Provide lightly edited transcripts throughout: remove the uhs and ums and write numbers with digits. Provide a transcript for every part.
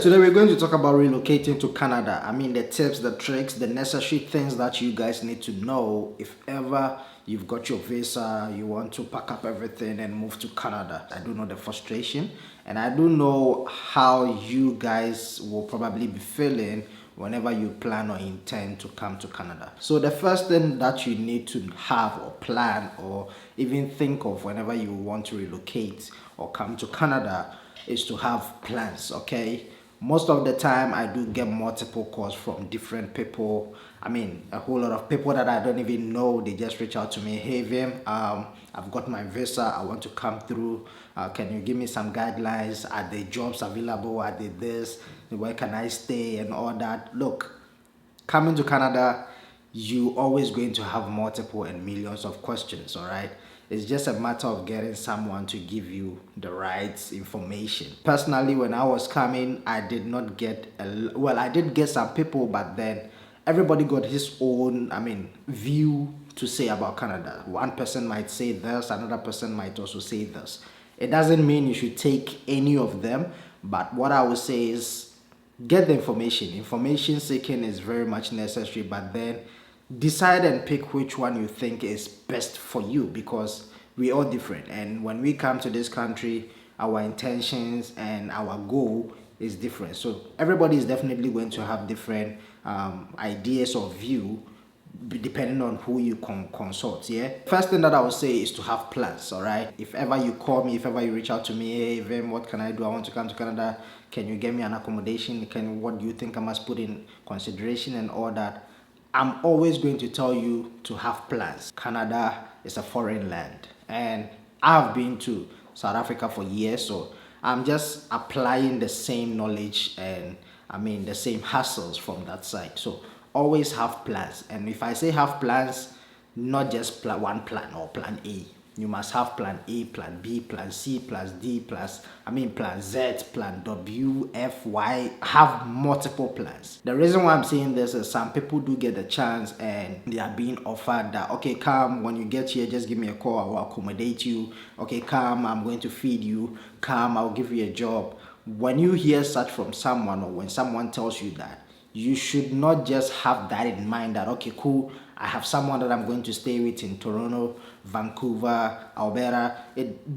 Today we're going to talk about relocating to Canada. I mean the tips, the tricks, the necessary things that you guys need to know if ever you've got your visa, you want to pack up everything and move to Canada. I do know the frustration and I do know how you guys will probably be feeling whenever you plan or intend to come to Canada. So the first thing that you need to have or plan or even think of whenever you want to relocate or come to Canada is to have plans, okay? Most of the time I do get multiple calls from different people. I mean a whole lot of people that I don't even know. They just reach out to me, hey Vim, I've got my visa, I want to come through, can you give me some guidelines? Are the jobs available? Are they this? Where can I stay and all that? Look, coming to Canada, you always going to have multiple and millions of questions, all right? It's just a matter of getting someone to give you the right information. Personally, when I was coming, I did not get well, I did get some people, but then everybody got his own, view to say about Canada. One person might say this, another person might also say this. It doesn't mean you should take any of them, but what I would say is get the information. Information seeking is very much necessary, but then decide and pick which one you think is best for you, because we're all different, and when we come to this country, our intentions and our goal is different. So everybody is definitely going to have different ideas or view depending on who you consult. Yeah, first thing that I would say is to have plans. All right, if ever you call me, if ever you reach out to me, hey Vim, what can I do? I want to come to Canada, can you get me an accommodation? What do you think I must put in consideration and all that? I'm always going to tell you to have plans. Canada is a foreign land and I've been to South Africa for years, so I'm just applying the same knowledge and the same hassles from that side. So always have plans, and if I say have plans, not just one plan or plan A. You must have plan A, plan B, plan C, plus D, plan Z, plan W, F, Y. Have multiple plans. The reason why I'm saying this is some people do get the chance and they are being offered that, okay, come, when you get here, just give me a call, I will accommodate you. Okay, come, I'm going to feed you. Come, I'll give you a job. When you hear such from someone, or when someone tells you that, you should not just have that in mind that, okay, cool, I have someone that I'm going to stay with in Toronto, Vancouver, Alberta.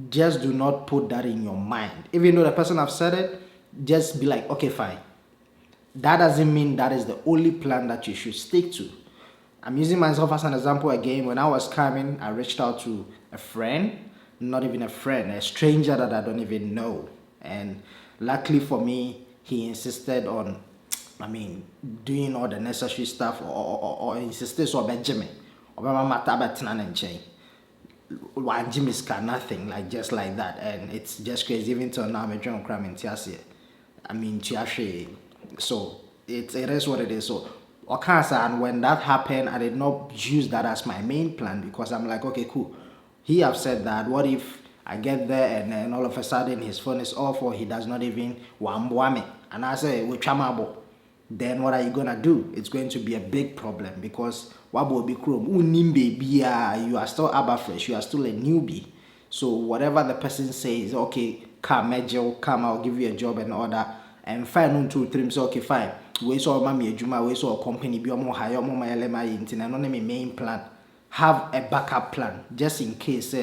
Just do not put that in your mind. Even though the person have said it, just be like, okay, fine. That doesn't mean that is the only plan that you should stick to. I'm using myself as an example again. When I was coming, I reached out to a friend, not even a friend, a stranger that I don't even know. And luckily for me, he insisted on doing all the necessary stuff, or insisted so Benjamin or one Jimmy's car, nothing, like just like that. And it's just crazy. Even till now, I'm trying to cram in Tiasia. So it is what it is. So and when that happened, I did not use that as my main plan, because I'm like, okay, cool. He have said that. What if I get there and then all of a sudden his phone is off, or he does not even me? And I say, we chamabo. Then what are you gonna do? It's going to be a big problem, because you are still fresh, you are still a newbie. So whatever the person says, okay, come, I'll give you a job and all that, and fine, 1, 2, 3, so okay, fine. We saw mommy juma, we saw a company, be more higher, more my main plan. Have a backup plan just in case.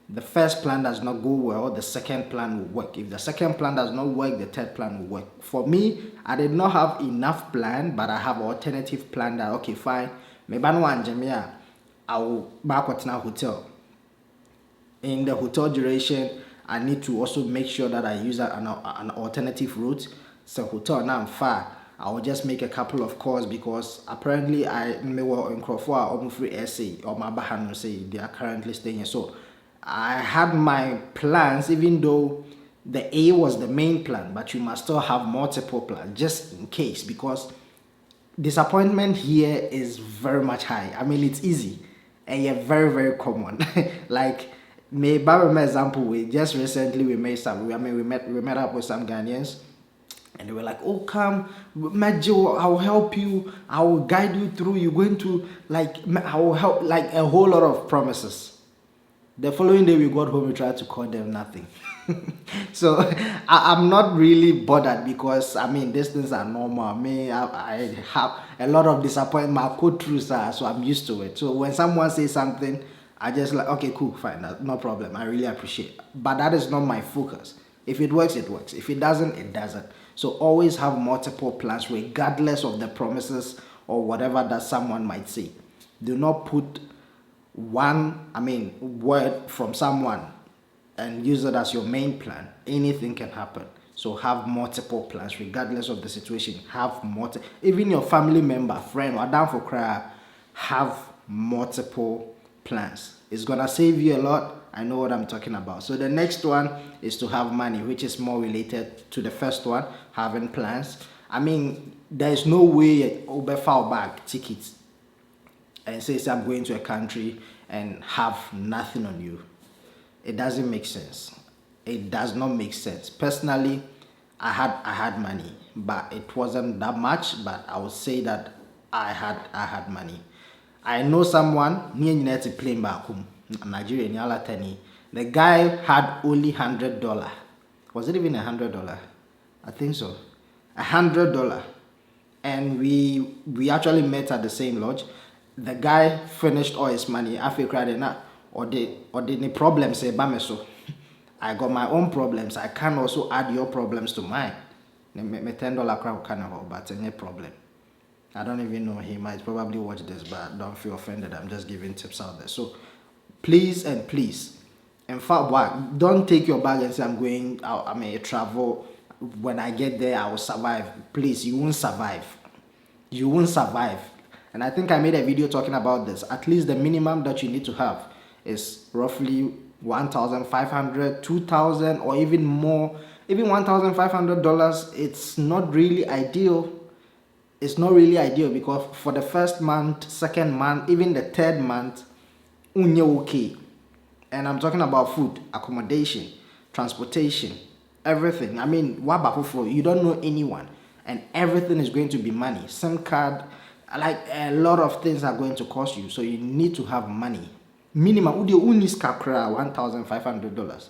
The first plan does not go well, the second plan will work. If the second plan does not work, the third plan will work. For me, I did not have enough plan, but I have an alternative plan that, okay, fine, maybe I will back at a hotel. In the hotel duration, I need to also make sure that I use an alternative route. So hotel now I'm far, I will just make a couple of calls, because apparently I may well in Crawford or free essay or my bahan say they are currently staying here. So I had my plans, even though the A was the main plan, but you must still have multiple plans just in case, because disappointment here is very much high. It's easy and yet very, very common. Like, may by example, we just recently we met up with some Ghanaians, and they were like, oh, come, Majo, I'll help you, I will guide you through, you're going to, I will help, like a whole lot of promises. The following day we got home, we tried to call them, nothing. So I'm not really bothered because I mean these things are normal. I have a lot of disappointment. I go through, sir, so I'm used to it. So when someone says something, I just like, okay, cool, fine, no problem. I really appreciate it. But that is not my focus. If it works, it works. If it doesn't, it doesn't. So always have multiple plans regardless of the promises or whatever that someone might say. Do not put word from someone and use it as your main plan. Anything can happen. So have multiple plans regardless of the situation. Even your family member, friend, or down for cry, have multiple plans. It's gonna save you a lot. I know what I'm talking about. So the next one is to have money, which is more related to the first one, having plans. I mean, there's no way over file back tickets and says I'm going to a country and have nothing on you. It doesn't make sense. It does not make sense. Personally, I had money, but it wasn't that much. But I would say that I had money. I know someone near to plane back home, Nigeria, Tani. The guy had only $100. Was it even $100? I think so. $100, and we actually met at the same lodge. The guy finished all his money. I feel crying now. Or the problems say bameso. I got my own problems. I can also add your problems to mine. Me $10 crowd can have, but any problem. I don't even know. He might probably watch this, but don't feel offended. I'm just giving tips out there. So please and please, in fact, don't take your bag and say I'm going out. I may travel. When I get there, I will survive. Please, you won't survive. You won't survive. And I think I made a video talking about this. At least the minimum that you need to have is roughly $1,500, $2,000, or even more. Even $1,500, it's not really ideal. It's not really ideal because for the first month, second month, even the third month, you're okay. And I'm talking about food, accommodation, transportation, everything. I mean, you don't know anyone, and everything is going to be money. SIM card, like a lot of things are going to cost you, so you need to have money. Minimum $1,500,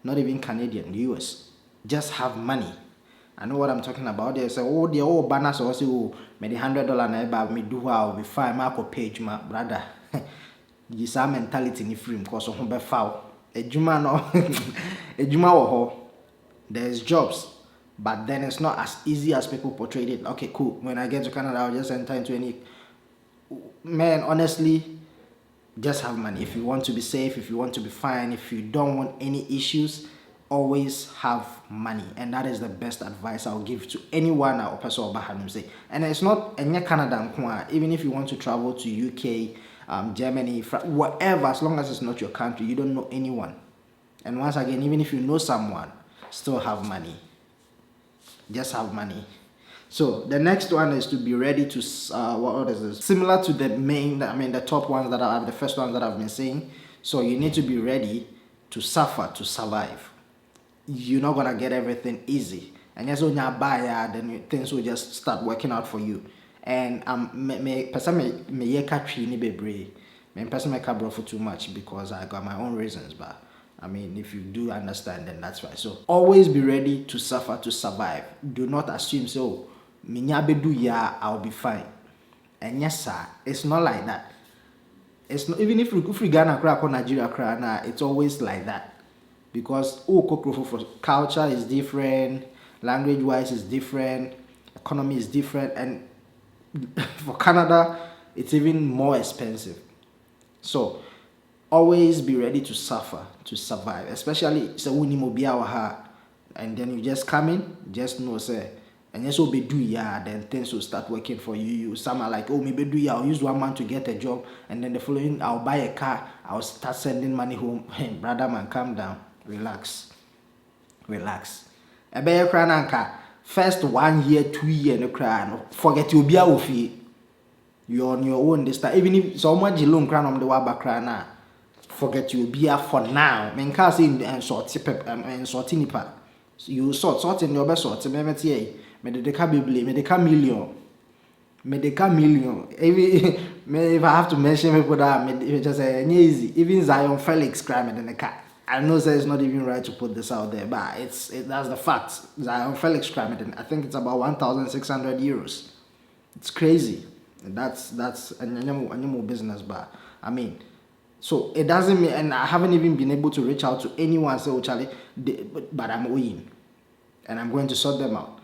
not even Canadian, US. Just have money. I know what I'm talking about. They say, oh, the old banners also, oh, me the $100 na eba me do I'll be fine. Marco page, my brother. You say mentality ni free because of be foul. Ejuma no, ejuma wo. There's jobs. But then it's not as easy as people portrayed it. Okay, cool. When I get to Canada, I'll just enter into any... Man, honestly, just have money. If you want to be safe, if you want to be fine, if you don't want any issues, always have money. And that is the best advice I'll give to anyone or person or Baham say. And it's not any Canada, even if you want to travel to UK, Germany, whatever, as long as it's not your country, you don't know anyone. And once again, even if you know someone, still have money. Just have money. So the next one is to be ready to what is this? Similar to the the top ones that the first ones that I've been saying. So you need to be ready to suffer to survive. You're not gonna get everything easy, and yes, when you buy, then things will just start working out for you. And me person make bro for too much because I got my own reasons, but I mean, if you do understand, then that's fine. So always be ready to suffer to survive. Do not assume so. I'll be fine. And yes, sir, it's not like that. It's not, even if we Ghana crack or Nigeria crack, it's always like that. Because culture is different, language wise is different, economy is different, and for Canada, it's even more expensive. So always be ready to suffer to survive, especially and then you just come in, just know say, and yes, be do then things will start working for you. You some are like, oh, maybe do I'll use 1 month to get a job, and then the following I'll buy a car, I'll start sending money home. Hey, brother man, calm down, relax. A bear crananka first 1 year, 2 year no cry, forget you'll be out of you're on your own this time. Even if so much alone cran on the waba crana. Forget you be here for now. Men can't say and sort and sorting nipa. You sort in your best sort. Me the million. Medical million. If I have to mention people that just say easy. Even Zion Felix crying in the car. I know that it's not even right to put this out there, but that's the fact. Zion Felix crying. I think it's about 1,600 euros. It's crazy. That's a new business, but I mean, so it doesn't mean, and I haven't even been able to reach out to anyone and say, oh Charlie, but I'm owing, and I'm going to sort them out.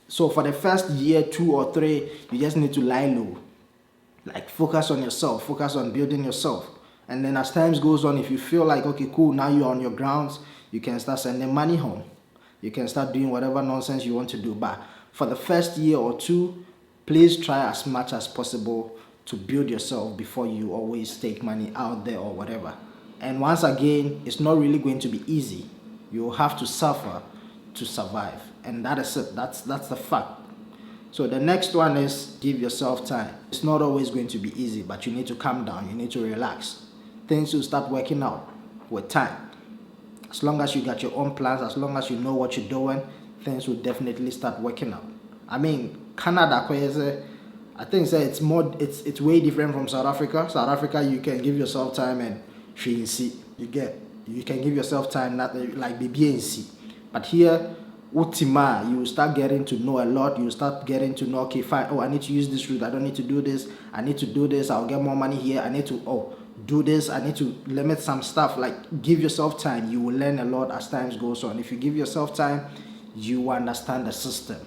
So for the first year, 2 or 3, you just need to lie low. Like focus on yourself, focus on building yourself. And then as times goes on, if you feel like, okay, cool, now you're on your grounds, you can start sending money home. You can start doing whatever nonsense you want to do. But for the first year or 2, please try as much as possible to build yourself before you always take money out there or whatever. And once again, it's not really going to be easy. You'll have to suffer to survive, and that is it. That's the fact. So the next one is give yourself time. It's not always going to be easy, but you need to calm down, you need to relax. Things will start working out with time. As long as you got your own plans, as long as you know what you're doing, things will definitely start working out. I mean, Canada, I think it's way different from South Africa. South Africa, you can give yourself time and you can give yourself time, not like BBNC. But here, Utima, you start getting to know a lot. You start getting to know, okay, fine. Oh, I need to use this route. I don't need to do this. I need to do this. I'll get more money here. I need to, do this. I need to limit some stuff. Like, give yourself time. You will learn a lot as times goes on. If you give yourself time, you understand the system.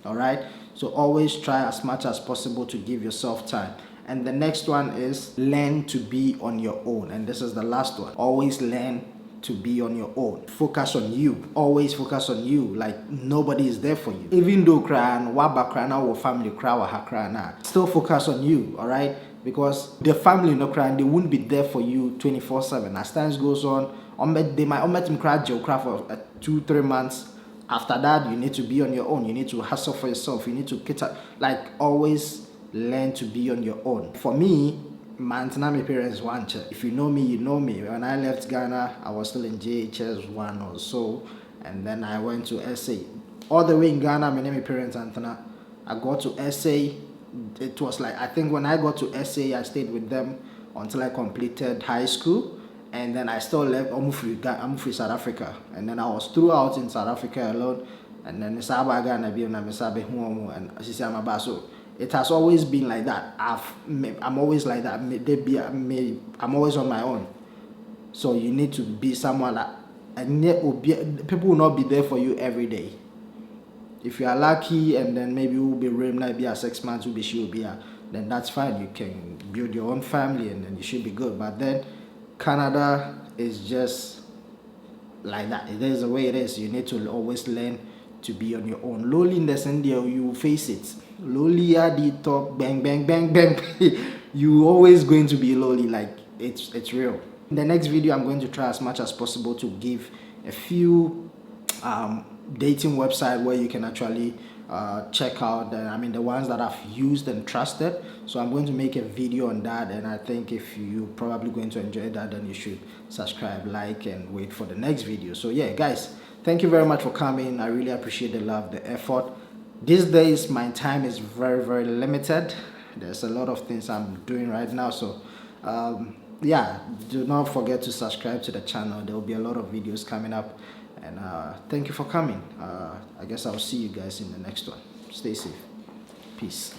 All right? So always try as much as possible to give yourself time. And the next one is learn to be on your own. And this is the last one. Always learn to be on your own. Focus on you. Always focus on you. Like nobody is there for you. Even though crying, or family cry, still focus on you. All right, because the family no crying, they won't be there for you 24/7. As time goes on, they might cry for 2-3 months. After that, you need to be on your own. You need to hustle for yourself. You need to get up. Like always learn to be on your own. For me, my parents want it. If you know me, you know me. When I left Ghana, I was still in JHS 1 or so, and then I went to SA. All the way in Ghana, my parents Antana. I got to SA. It was like, I think when I got to SA, I stayed with them until I completed high school, and then I still left. I'm free South Africa, and then I was throughout in South Africa alone, and then Ghana and she said I'm so. It has always been like that. I'm always like that. I'm always on my own. So you need to be someone that people will not be there for you every day. If you are lucky, and then maybe you will be maybe a 6 months, will be sure be then that's fine. You can build your own family, and then you should be good. But then Canada is just like that. It is the way it is. You need to always learn to be on your own. Loneliness in there, you will face it. Lonely the talk, bang, bang, bang, bang. You always going to be lonely. Like it's real. In the next video, I'm going to try as much as possible to give a few dating website where you can actually check out the ones that I've used and trusted. So I'm going to make a video on that, and I think if you're probably going to enjoy that, then you should subscribe, like, and wait for the next video. So yeah, guys, thank you very much for coming. I really appreciate the love, the effort. These days my time is very, very limited. There's a lot of things I'm doing right now, so yeah, do not forget to subscribe to the channel. There will be a lot of videos coming up, and thank you for coming. I guess I'll see you guys in the next one. Stay safe. Peace.